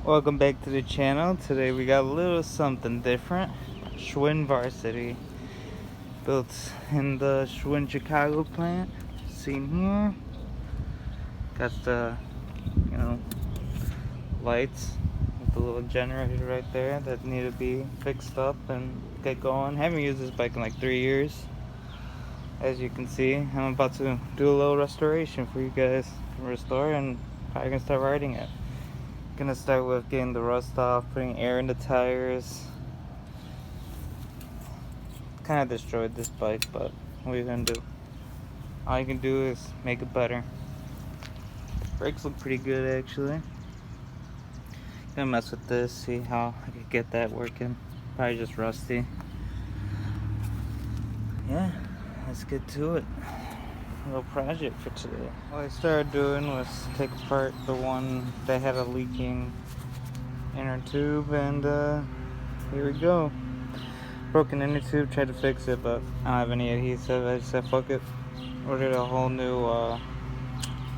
Welcome back to the channel. Today we got a little something different. Schwinn Varsity, built in the Schwinn Chicago plant. Seen here, got the lights with the little generator right there that need to be fixed up and get going. Haven't used this bike in like 3 years. As you can see, I'm about to do a little restoration for you guys. Restore and probably gonna start riding it. Gonna start with getting the rust off, putting air in the tires. Kind of destroyed this bike, but what are you gonna do? All you can do is make it better. Brakes look pretty good actually. Gonna mess with this, see how I can get that working. Probably just rusty. Yeah, let's get to it. Little project for today. What I started doing was take apart the one that had a leaking inner tube, and here we go. Broken inner tube, tried to fix it, but I don't have any adhesive. I just said fuck it. Ordered a whole new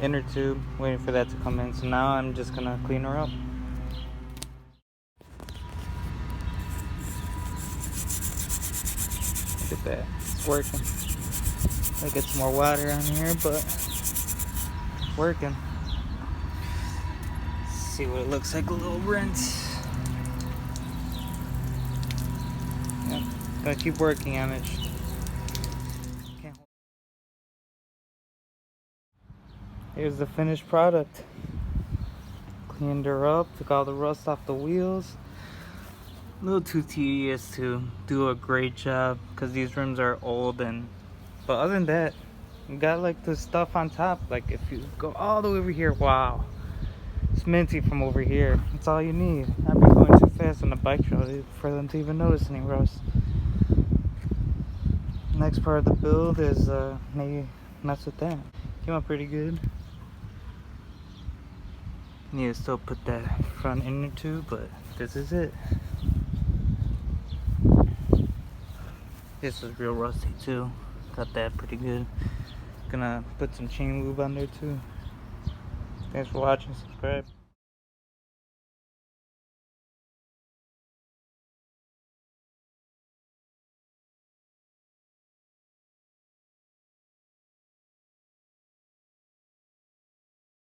inner tube, waiting for that to come in. So now I'm just gonna clean her up. Look at that, it's working. I get some more water on here, but it's working. Let's see what it looks like, a little rinse. Yep, gonna keep working on it. Here's the finished product. Cleaned her up, took all the rust off the wheels. A little too tedious to do a great job because these rims are old, but other than that, you got like the stuff on top. Like if you go all the way over here, wow, it's minty from over here. That's all you need. I'd be going too fast on the bike trail for them to even notice any rust. Next part of the build is maybe mess with that. Came out pretty good. Need to still put that front inner tube, but this is it. This is real rusty too. Got that pretty good. Gonna put some chain lube on there too. Thanks for watching. Subscribe.